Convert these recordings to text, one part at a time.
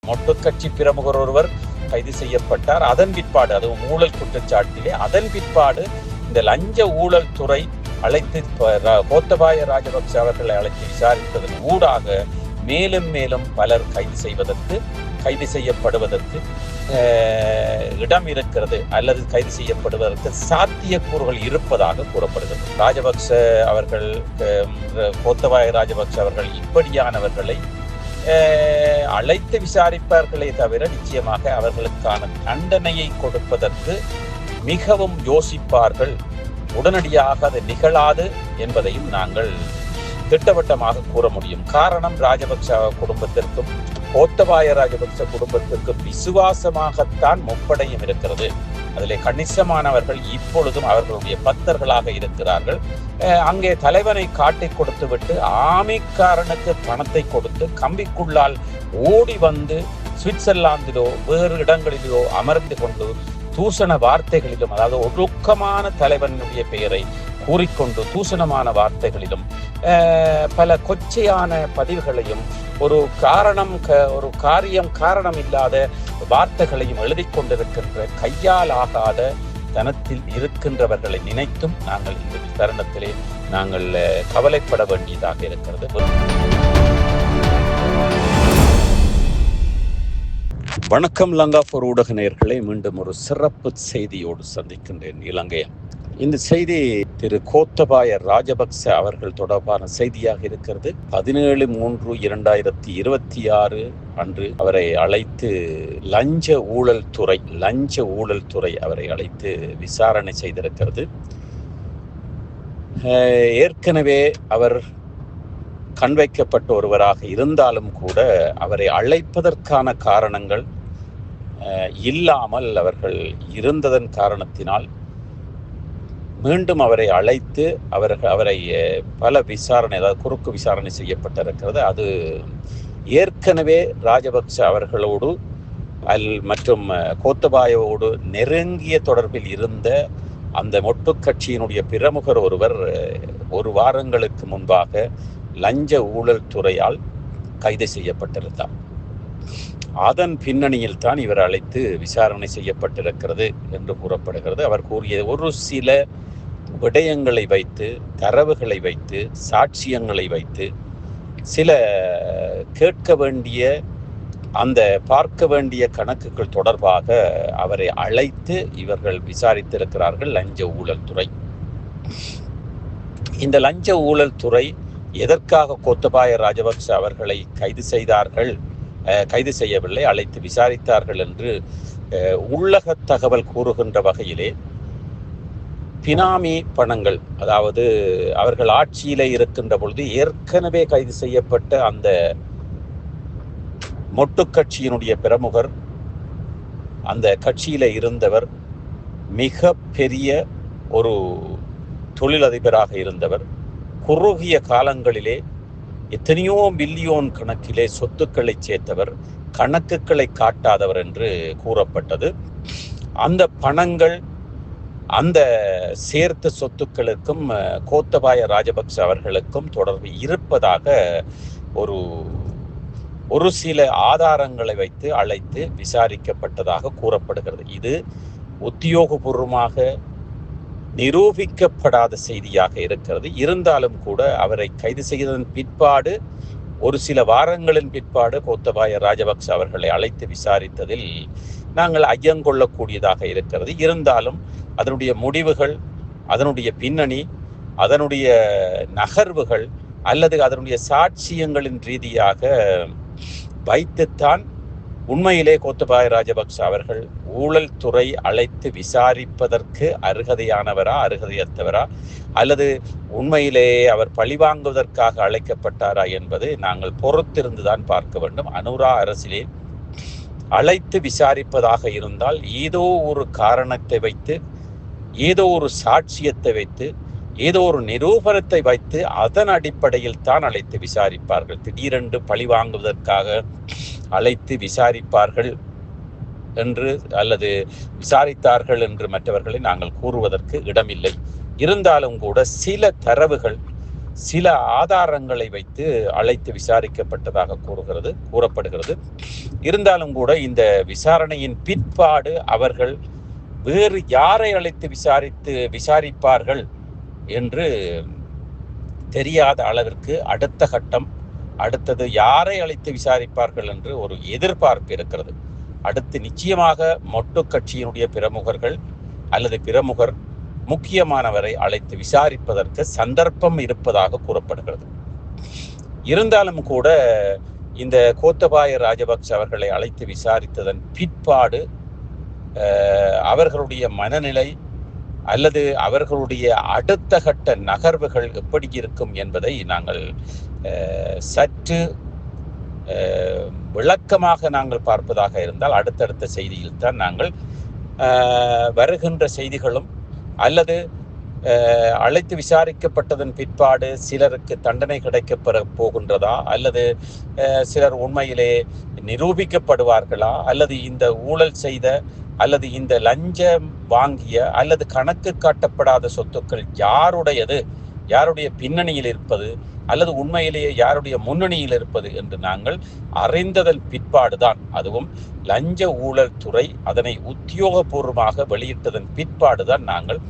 மொட்டுக்கட்சி பிரமுகர் ஒருவர் கைது செய்யப்பட்டார். அதன் பிற்பாடு, அதுவும் ஊழல் குற்றச்சாட்டிலே, அதன் பிற்பாடு இந்த லஞ்ச ஊழல் துறை அழைத்து கோத்தபாய ராஜபக்ச அவர்களை அழைத்து விசாரித்ததன் ஊடாக மேலும் மேலும் பலர் கைது செய்யப்படுவதற்கு இடம் இருக்கிறது அல்லது கைது செய்யப்படுவதற்கு சாத்தியக்கூறுகள் இருப்பதாக கூறப்படுகிறது. ராஜபக்ச அவர்கள், கோத்தபாய ராஜபக்ச அவர்கள் இப்படியானவர்களை அழைத்து விசாரிப்பார்களே தவிர நிச்சயமாக அவர்களுக்கான தண்டனையை கொடுப்பதற்கு மிகவும் யோசிப்பார்கள். உடனடியாக அது நிகழாது என்பதையும் நாங்கள் திட்டவட்டமாக கூற முடியும். காரணம், ராஜபக்ச குடும்பத்திற்கும் கோத்தபாய ராஜபக்ச குடும்பத்திற்கும் விசுவாசமாகத்தான் முப்படையும் இருக்கிறது. அதிலே கணிசமானவர்கள் இப்பொழுதும் அவர்களுடைய பக்தர்களாக இருக்கிறார்கள். அங்கே தலைவனை காட்டி கொடுத்து விட்டு ஆமிக்காரனுக்கு பணத்தை கொடுத்து கம்பிக்குள்ளால் ஓடி வந்து சுவிட்சர்லாந்திலோ வேறு இடங்களிலோ அமர்ந்து கொண்டு தூசண வார்த்தைகளிலும், அதாவது ஒழுக்கமான தலைவனுடைய பெயரை கூறிக்கொண்டு தூசணமான வார்த்தைகளிலும் பல கொச்சையான பதிவுகளையும் ஒரு காரணம் இல்லாத வார்த்தைகளையும் எழுதி கொண்டிருக்கின்ற கையால் ஆகாத தனத்தில் இருக்கின்றவர்களை நினைத்தும் நாங்கள் இந்த தருணத்திலே நாங்கள் கவலைப்பட வேண்டியதாக இருக்கிறது. வணக்கம் லங்காபூர் ஊடக நேயர்களே, மீண்டும் ஒரு சிறப்பு செய்தியோடு சந்திக்கின்றேன். இலங்கையன். இந்த செய்தி திரு கோத்தபாய ராஜபக்ச அவர்கள் தொடர்பான செய்தியாக இருக்கிறது. 17/3/2026 அன்று அவரை அழைத்து லஞ்ச ஊழல் துறை அவரை அழைத்து விசாரணை செய்திருக்கிறது. ஏற்கனவே அவர் கண்வைக்கப்பட்ட ஒருவராக இருந்தாலும் கூட அவரை அழைப்பதற்கான காரணங்கள் இல்லாமல் அவர்கள் இருந்ததன் காரணத்தினால் மீண்டும் அவரை அழைத்து அவரை பல விசாரணை, அதாவது குறுக்கு விசாரணை செய்யப்பட்டிருக்கிறது. அது ஏற்கனவே ராஜபக்ச அவர்களோடு மற்றும் கோத்தபாயோடு நெருங்கிய தொடர்பில் இருந்த அந்த மொட்டு கட்சியினுடைய பிரமுகர் ஒருவர் ஒரு வாரங்களுக்கு முன்பாக லஞ்ச ஊழல் துறையால் கைது செய்யப்பட்டிருந்தார். அதன் பின்னணியில் தான் இவர் அழைத்து விசாரணை செய்யப்பட்டிருக்கிறது என்று கூறப்படுகிறது. அவர் கூறிய ஒரு சில விடயங்களை வைத்து, தரவுகளை வைத்து, சாட்சியங்களை வைத்து, சில கேட்க வேண்டிய பார்க்க வேண்டிய கணக்குகள் தொடர்பாக அவரை அழைத்து இவர்கள் விசாரித்திருக்கிறார்கள் லஞ்ச ஊழல் துறை. இந்த லஞ்ச ஊழல் துறை எதற்காக கோத்தபாய ராஜபக்ச அவர்களை கைது செய்யவில்லை, அழைத்து விசாரித்தார்கள் என்று உள்ளக தகவல் கூறுகின்ற வகையிலே பினாமி பணங்கள், அதாவது அவர்கள் ஆட்சியிலே இருக்கின்ற பொழுது ஏற்கனவே கைது செய்யப்பட்ட அந்த மொட்டு கட்சியினுடைய பிரமுகர், அந்த கட்சியில இருந்தவர், மிக பெரிய ஒரு தொழிலதிபராக இருந்தவர், குறுகிய காலங்களிலே எத்தனையோ பில்லியோன் கணக்கிலே சொத்துக்களை சேர்த்தவர், கணக்குகளை காட்டாதவர் என்று கூறப்பட்டது. அந்த பணங்கள், அந்த சேர்த்த சொத்துக்களுக்கும் கோத்தபாய ராஜபக்ச அவர்களுக்கும் தொடர்பு இருப்பதாக ஒரு சில ஆதாரங்களை வைத்து அழைத்து விசாரிக்கப்பட்டதாக கூறப்படுகிறது. இது உத்தியோகபூர்வமாக நிரூபிக்கப்படாத செய்தியாக இருக்கிறது. இருந்தாலும் கூட அவரை கைது செய்ததன் பிற்பாடு, ஒரு சில வாரங்களின் பிற்பாடு கோத்தபாய ராஜபக்ச அவர்களை அழைத்து விசாரித்ததில் நாங்கள் ஐயங்கொள்ளக்கூடியதாக இருக்கிறது. இருந்தாலும் அதனுடைய முடிவுகள், அதனுடைய பின்னணி, அதனுடைய நகர்வுகள் அல்லது அதனுடைய சாட்சியங்களின் ரீதியாக வைத்துத்தான் உண்மையிலே கோத்தபாய ராஜபக்ச அவர்கள் ஊழல் துறை அழைத்து விசாரிப்பதற்கு அருகதையற்றவரா அல்லது உண்மையிலேயே அவர் பழிவாங்குவதற்காக அழைக்கப்பட்டாரா என்பது நாங்கள் பொறுத்திருந்துதான் பார்க்க வேண்டும். அனுரா அரசிலே அழைத்து விசாரிப்பதாக இருந்தால் ஏதோ ஒரு காரணத்தை வைத்து, ஏதோ ஒரு சாட்சியத்தை வைத்து, ஏதோ ஒரு நிரூபணத்தை வைத்து அதன் அடிப்படையில் தான் அழைத்து விசாரிப்பார்கள். திடீரென்று பழி வாங்குவதற்காக அழைத்து விசாரிப்பார்கள் என்று அல்லது விசாரித்தார்கள் என்று மற்றவர்களை நாங்கள் கூறுவதற்கு இடமில்லை. இருந்தாலும் கூட சில தரவுகள் சில ஆதாரங்களை வைத்து அழைத்து விசாரிக்கப்பட்டதாக கூறப்படுகிறது. இருந்தாலும் கூட இந்த விசாரணையின் பிற்பாடு அவர்கள் வேறு யாரை அழைத்து விசாரிப்பார்கள் என்று தெரியாத அளவிற்கு அடுத்தது யாரை அழைத்து விசாரிப்பார்கள் என்று ஒரு எதிர்பார்ப்பு இருக்கிறது. அடுத்து நிச்சயமாக மொட்டு கட்சியினுடைய பிரமுகர்கள் அல்லது பிரமுகர் முக்கியமானவரை அழைத்து விசாரிப்பதற்கு சந்தர்ப்பம் இருப்பதாக கூறப்படுகிறது. இருந்தாலும் கூட இந்த கோத்தபாய ராஜபக்ச அவர்களை அழைத்து விசாரித்ததன் பிற்பாடு அவர்களுடைய மனநிலை அல்லது அவர்களுடைய அடுத்த கட்ட நகர்வுகள் எப்படி இருக்கும் என்பதை நாங்கள் சற்று விளக்கமாக நாங்கள் பார்ப்பதாக இருந்தால் அடுத்தடுத்த செய்தியில் தான் நாங்கள் வருகின்ற செய்திகளும் அல்லது அழைத்து விசாரிக்கப்பட்டதன் பிற்பாடு சிலருக்கு தண்டனை கிடைக்க போகின்றதா அல்லது சிலர் உண்மையிலே நிரூபிக்கப்படுவார்களா அல்லது இந்த ஊழல் செய்த அல்லது இந்த லஞ்சம் வாங்கிய அல்லது கணக்கு காட்டப்படாத சொத்துக்கள் யாருடைய பின்னணியில் இருப்பது அல்லது உண்மையிலேயே யாருடைய முன்னணியில் இருப்பது என்று நாங்கள் அறிந்ததன் பிற்பாடுதான், அதுவும் லஞ்ச ஊழல் துறை அதனை உத்தியோகபூர்வமாக வெளியிட்டதன் பிற்பாடுதான் நாங்கள்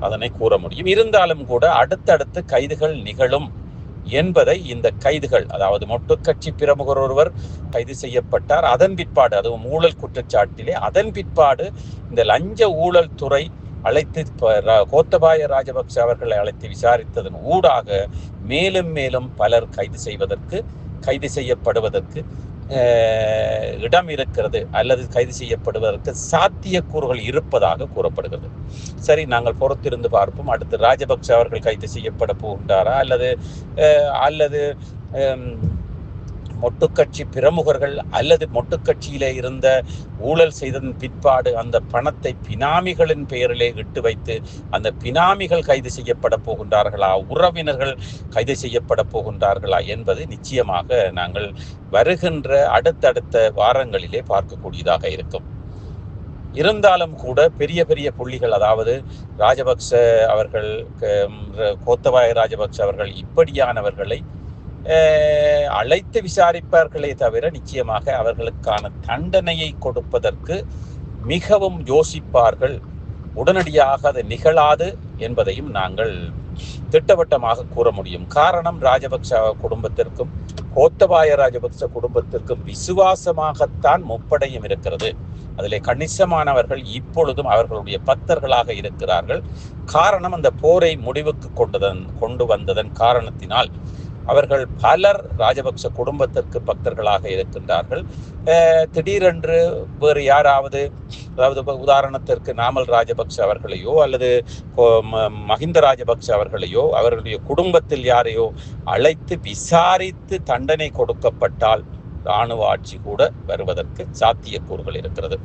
அதனை கூற முடியும். இருந்தாலும் கூட அடுத்தடுத்து கைதுகள் நிகழும் என்பதை இந்த கைதுகள், அதாவது மொட்டு கட்சி பிரமுகர் ஒருவர் கைது செய்யப்பட்டார், அதன் பிற்பாடு அதுவும் ஊழல் குற்றச்சாட்டிலே அதன் பிற்பாடு இந்த லஞ்ச ஊழல் துறை அழைத்து கோத்தபாய ராஜபக்ச அவர்களை அழைத்து விசாரித்ததன் ஊடாக மேலும் மேலும் பலர் கைது செய்யப்படுவதற்கு இடம் இருக்கிறது அல்லது கைது செய்யப்படுவதற்கு சாத்தியக்கூறுகள் இருப்பதாக கூறப்படுகிறது. சரி, நாங்கள் பொறுத்திருந்து பார்ப்போம். அடுத்து ராஜபக்ச அவர்கள் கைது செய்யப்பட போகின்றாரா அல்லது மொட்டுக்கட்சி பிரமுகர்கள் அல்லது மொட்டுக்கட்சியிலே இருந்த ஊழல் செய்ததன் பிற்பாடு அந்த பணத்தை பினாமிகளின் பெயரிலே இட்டு வைத்து அந்த பினாமிகள் கைது செய்யப்பட போகின்றார்களா, உறவினர்கள் கைது செய்யப்பட போகின்றார்களா என்பது நிச்சயமாக நாங்கள் வருகின்ற அடுத்தடுத்த வாரங்களிலே பார்க்கக்கூடியதாக இருக்கும். இருந்தாலும் கூட பெரிய பெரிய புள்ளிகள், அதாவது ராஜபக்ச அவர்கள், கோத்தபாய ராஜபக்ச அவர்கள் இப்படியானவர்களை அழைத்து விசாரிப்பார்களே தவிர நிச்சயமாக அவர்களுக்கான தண்டனையை கொடுப்பதற்கு மிகவும் யோசிப்பார்கள். உடனடியாக அது நிகழாது என்பதையும் நாங்கள் திட்டவட்டமாக கூற முடியும். காரணம், ராஜபக்ச குடும்பத்திற்கும் கோத்தபாய ராஜபக்ச குடும்பத்திற்கும் விசுவாசமாகத்தான் முப்படையும் இருக்கிறது. அதிலே கணிசமானவர்கள் இப்பொழுதும் அவர்களுடைய பக்தர்களாக இருக்கிறார்கள். காரணம், அந்த போரை முடிவுக்கு கொண்டு வந்ததன் காரணத்தினால் அவர்கள் பலர் ராஜபக்ச குடும்பத்திற்கு பக்தர்களாக இருக்கின்றார்கள். திடீரென்று வேறு யாராவது, அதாவது உதாரணத்திற்கு நாமல் ராஜபக்ச அவர்களையோ அல்லது மஹிந்த ராஜபக்ச அவர்களையோ அவர்களுடைய குடும்பத்தில் யாரையோ அழைத்து விசாரித்து தண்டனை கொடுக்கப்பட்டால் இராணுவ ஆட்சி கூட வருவதற்கு சாத்தியக்கூறுகள் இருக்கிறது.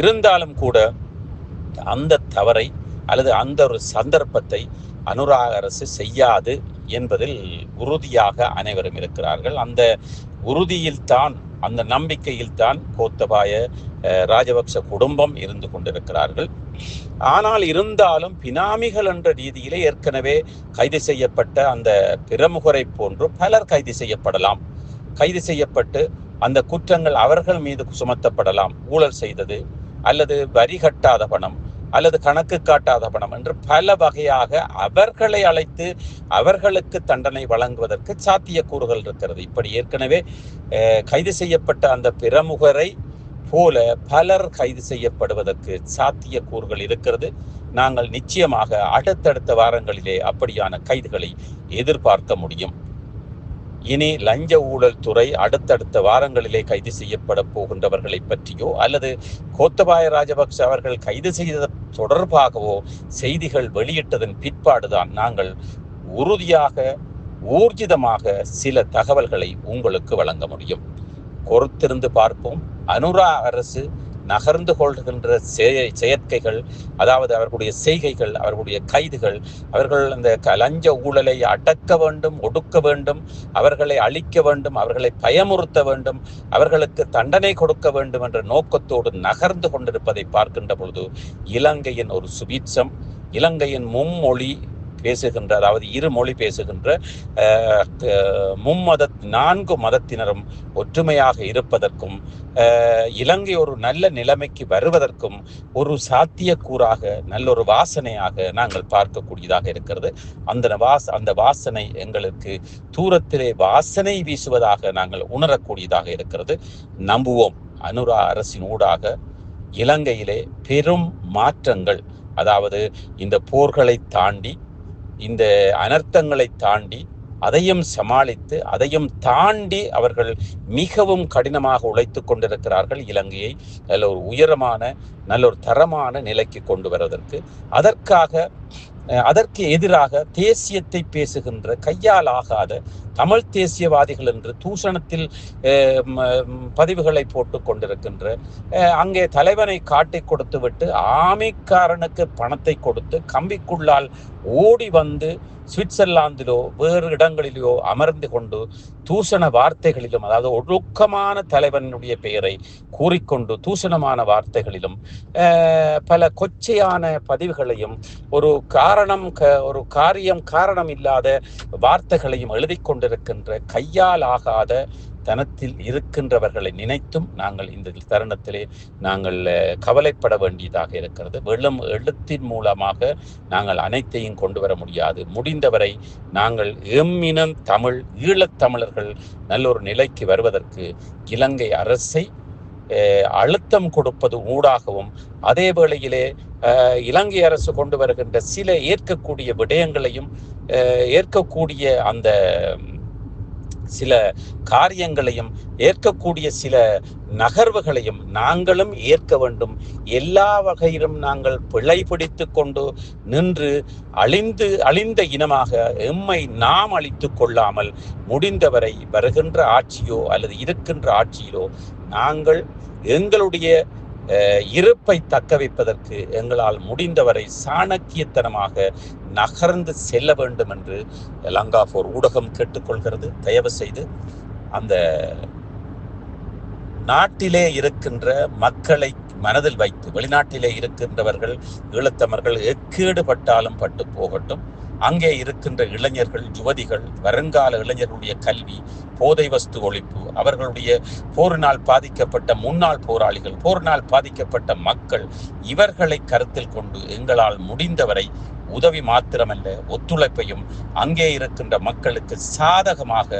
இருந்தாலும் கூட அந்த தவறை அல்லது அந்த ஒரு சந்தர்ப்பத்தை அனுராக் அரசு செய்யாது என்பதில் உறுதியாக அனைவரும் இருக்கிறார்கள். அந்த உறுதியில்தான், அந்த நம்பிக்கையில்தான் கோத்தபாய ராஜபக்ச குடும்பம் இருந்து கொண்டிருக்கிறார்கள். ஆனால் இருந்தாலும் பினாமிகள் என்ற ரீதியிலே ஏற்கனவே கைது செய்யப்பட்ட அந்த பிரமுகரை போன்று பலர் கைது செய்யப்படலாம். கைது செய்யப்பட்டு அந்த குற்றங்கள் அவர்கள் மீது சுமத்தப்படலாம். ஊழல் செய்தது அல்லது வரி கட்டாத பணம் அல்லது கணக்கு காட்டாத பணம் என்று பல வகையாக அவர்களை அழைத்து அவர்களுக்கு தண்டனை வழங்குவதற்கு சாத்தியக்கூறுகள் இருக்கிறது. இப்படி ஏற்கனவே கைது செய்யப்பட்ட அந்த பிரமுகரை போல பலர் கைது செய்யப்படுவதற்கு சாத்தியக்கூறுகள் இருக்கிறது. நாங்கள் நிச்சயமாக அடுத்தடுத்த வாரங்களிலே அப்படியான கைதுகளை எதிர்பார்க்க முடியும். இனி லஞ்ச ஊழல் துறை அடுத்தடுத்த வாரங்களிலே கைது செய்யப்பட போகின்றவர்களை பற்றியோ அல்லது கோத்தபாய ராஜபக்ச அவர்கள் கைது செய்தது தொடர்பாகவோ செய்திகள் வெளியிட்டதன் பிற்பாடுதான் நாங்கள் உறுதியாக ஊர்ஜிதமாக சில தகவல்களை உங்களுக்கு வழங்க முடியும். பொறுத்திருந்து பார்ப்போம். அனுராக் அரசு நகர்ந்து கொள்கின்ற செயற்கைகள், அதாவது அவர்களுடைய செய்கைகள், அவர்களுடைய கைதுகள், அவர்கள் அந்த லஞ்ச ஊழலை அடக்க வேண்டும், ஒடுக்க வேண்டும், அவர்களை அழிக்க வேண்டும், அவர்களை பயமுறுத்த வேண்டும், அவர்களுக்கு தண்டனை கொடுக்க வேண்டும் என்ற நோக்கத்தோடு நகர்ந்து கொண்டிருப்பதை பார்க்கின்ற பொழுது இலங்கையின் ஒரு சுபீட்சம், இலங்கையின் மும்மொழி பேசுகின்ற, அதாவது இருமொழி பேசுகின்ற மும்மத 4 மதத்தினரும் ஒற்றுமையாக இருப்பதற்கும் இலங்கை ஒரு நல்ல நிலைமைக்கு வருவதற்கும் ஒரு சாத்தியக்கூறாக, நல்ல ஒரு வாசனையாக நாங்கள் பார்க்கக்கூடியதாக இருக்கிறது. அந்த வாசனை எங்களுக்கு தூரத்திலே வாசனை வீசுவதாக நாங்கள் உணரக்கூடியதாக இருக்கிறது. நம்புவோம், அனுரா அரசின் ஊடாக இலங்கையிலே பெரும் மாற்றங்கள், அதாவது இந்த போர்களை தாண்டி, இந்த அனர்த்தங்களை தாண்டி, அதையும் சமாளித்து அதையும் தாண்டி அவர்கள் மிகவும் கடினமாக உழைத்து கொண்டிருக்கிறார்கள் இலங்கையை நல்ல ஒரு உயரமான, நல்ல ஒரு தரமான நிலைக்கு கொண்டு வருவதற்கு. அதற்கு எதிராக தேசியத்தை பேசுகின்ற, கையால் ஆகாத தமிழ் தேசியவாதிகள் என்று தூஷணத்தில் பதிவுகளை போட்டு கொண்டிருக்கின்ற, அங்கே தலைவனை காட்டி கொடுத்து விட்டு ஆமைக்காரனுக்கு பணத்தை கொடுத்து கம்பிக்குள்ளால் ஓடி வந்து சுவிட்சர்லாந்திலோ வேறு இடங்களிலோ அமர்ந்து கொண்டு தூஷண வார்த்தைகளிலும், அதாவது ஒழுக்கமான தலைவனுடைய பெயரை கூறிக்கொண்டு தூஷணமான வார்த்தைகளிலும் பல கொச்சையான பதிவுகளையும் ஒரு காரணம் இல்லாத வார்த்தைகளையும் எழுதி கொண்டிருக்கின்ற, கையால் ஆகாத தனத்தில் இருக்கின்றவர்களை நினைத்தும் நாங்கள் இந்த தருணத்திலே நாங்கள் கவலைப்பட வேண்டியதாக இருக்கிறது. வெறும் எழுத்தின் மூலமாக நாங்கள் அனைத்தையும் கொண்டு வர முடியாது. முடிந்தவரை நாங்கள் எம்மினம் தமிழ் ஈழத்தமிழர்கள் நல்ல ஒரு நிலைக்கு வருவதற்கு இலங்கை அரசை அழுத்தம் கொடுப்பது ஊடாகவும், அதே வேளையிலே இலங்கை அரசு கொண்டு வருகின்ற சில ஏற்கக்கூடிய விடயங்களையும் ஏற்கக்கூடிய அந்த சில காரியங்களையும் ஏற்கக்கூடிய சில நகர்வுகளையும் நாங்களும் ஏற்க வேண்டும். எல்லா வகையிலும் நாங்கள் பிழை பிடித்து கொண்டு நின்று அழிந்த இனமாக எம்மை நாம் அழித்து கொள்ளாமல் முடிந்தவரை வருகின்ற ஆட்சியோ அல்லது இருக்கின்ற ஆட்சியிலோ நாங்கள் எங்களுடைய இருப்பை தக்க வைப்பதற்கு எங்களால் முடிந்தவரை சாணக்கியத்தனமாக நகர்ந்து செல்ல வேண்டும் என்று லங்கா4 ஊடகம் கேட்டுக்கொள்கிறது. தயவு செய்து அந்த நாட்டிலே இருக்கின்ற மக்களை மனதில் வைத்து, வெளிநாட்டிலே இருக்கின்றவர்கள் ஈழத்தமிழர்கள் எக்கேடு பட்டாலும் பட்டு போகட்டும். அங்கே இருக்கின்ற இளைஞர்கள், யுவதிகள், வருங்கால இளைஞர்களுடைய கல்வி, போதை வஸ்து ஒழிப்பு, அவர்களுடைய போரினால் பாதிக்கப்பட்ட முன்னாள் போராளிகள், போரினால் பாதிக்கப்பட்ட மக்கள், இவர்களை கருத்தில் கொண்டு எங்களால் முடிந்தவரை உதவி மாத்திரமல்ல ஒத்துழைப்பையும் அங்கே இருக்கின்ற மக்களுக்கு சாதகமாக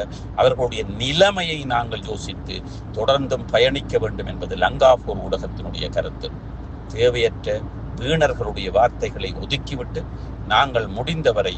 அவர்களுடைய நிலைமையை நாங்கள் யோசித்து தொடர்ந்தும் பயணிக்க வேண்டும் என்பது லங்கா4 ஊடகத்தினுடைய கருத்து. தேவையற்ற வீணர்களுடைய வார்த்தைகளை ஒதுக்கிவிட்டு நாங்கள் முடிந்தவரை,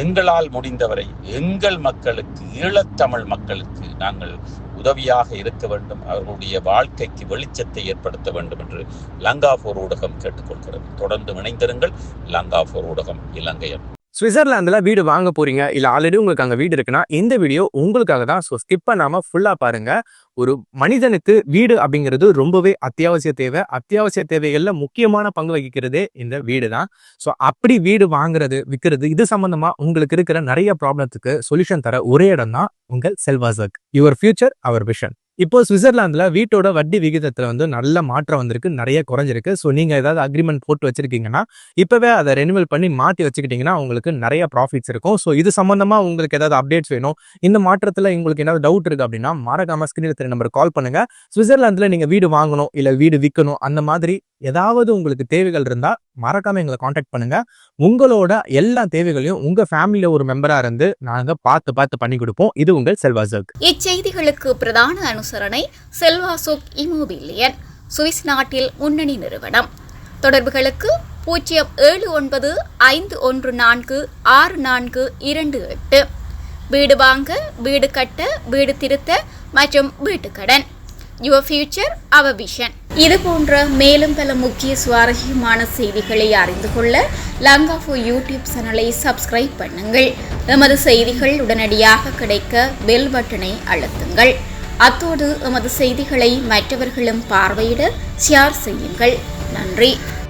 எங்களால் முடிந்தவரை எங்கள் மக்களுக்கு, ஈழத்தமிழ் மக்களுக்கு நாங்கள் உதவியாக இருக்க வேண்டும். அவர்களுடைய வாழ்க்கைக்கு வெளிச்சத்தை ஏற்படுத்த வேண்டும் என்று லங்கா4 ஊடகம் கேட்டுக்கொள்கிறது. தொடர்ந்து இணைந்திருங்கள். லங்கா4 ஊடகம், இலங்கையன். சுவிட்சர்லாந்துல வீடு வாங்க போறீங்க, இல்ல ஆல்ரெடி உங்களுக்கு அங்க வீடு இருக்குன்னா இந்த வீடியோ உங்களுக்காக தான். ஸோ ஸ்கிப் பண்ணாம ஃபுல்லா பாருங்க. ஒரு மனிதனுக்கு வீடு அப்படிங்கிறது ரொம்பவே அத்தியாவசிய தேவை. அத்தியாவசிய தேவைகள்ல முக்கியமான பங்கு வகிக்கிறதே இந்த வீடு தான். ஸோ அப்படி வீடு வாங்குறது, விற்கிறது, இது சம்பந்தமா உங்களுக்கு இருக்கிற நிறைய ப்ராப்ளத்துக்கு சொல்யூஷன் தர ஒரே இடம் தான் உங்கள் செல்வாசக். Your future our vision. இப்போ சுவிட்சர்லாந்துல வீட்டோட வட்டி விகிதத்துல நல்ல மாற்றம் வந்திருக்கு, நிறைய குறைஞ்சிருக்கு. ஸோ நீங்க ஏதாவது அக்ரிமெண்ட் போட்டு வச்சிருக்கீங்கன்னா இப்பவே அதை ரெனிவல் பண்ணி மாற்றி வச்சுக்கிட்டீங்கன்னா உங்களுக்கு நிறைய ப்ராஃபிட்ஸ் இருக்கும். ஸோ இது சம்பந்தமா உங்களுக்கு ஏதாவது அப்டேட்ஸ் வேணும், இந்த மாற்றத்துல உங்களுக்கு ஏதாவது டவுட் இருக்கு அப்படின்னா மறக்காம ஸ்கிரீன்ல தெரிய நம்பருக்கு கால் பண்ணுங்க. சுவிட்சர்லாந்துல நீங்க வீடு வாங்கணும் இல்ல வீடு விற்கணும், அந்த மாதிரி ஏதாவது உங்களுக்கு தேவைகள் இருந்தா மறக்காம எங்களை காண்டாக்ட் பண்ணுங்க. உங்களோட எல்லா தேவைகளையும் உங்க ஃபேமிலியில ஒரு மெம்பரா இருந்து நாங்க பார்த்து பண்ணி கொடுப்போம். இது உங்கள் செல்வாசோக். இச்செய்திகளுக்கு பிரதான அனுசரணை செல்வாசோக் இமோபிலியன், சுவிஸ் நாட்டில் முன்னணி நிறுவனம். தொடர்புகளுக்கு 07951464428. வீடு வாங்க, வீடு கட்ட, வீடு திருத்த மற்றும் வீட்டுக்கடன். Your future our vision. இது போன்ற மேலும் பல முக்கிய சுவாரஸ்யமான செய்திகளை அறிந்து கொள்ள லங்கா4 யூடியூப் சேனலை சப்ஸ்கிரைப் பண்ணுங்கள். எமது செய்திகள் உடனடியாக கிடைக்க பெல் பட்டனை அழுத்துங்கள். அத்தோடு எமது செய்திகளை மற்றவர்களும் பார்வையிட ஷேர் செய்யுங்கள். நன்றி.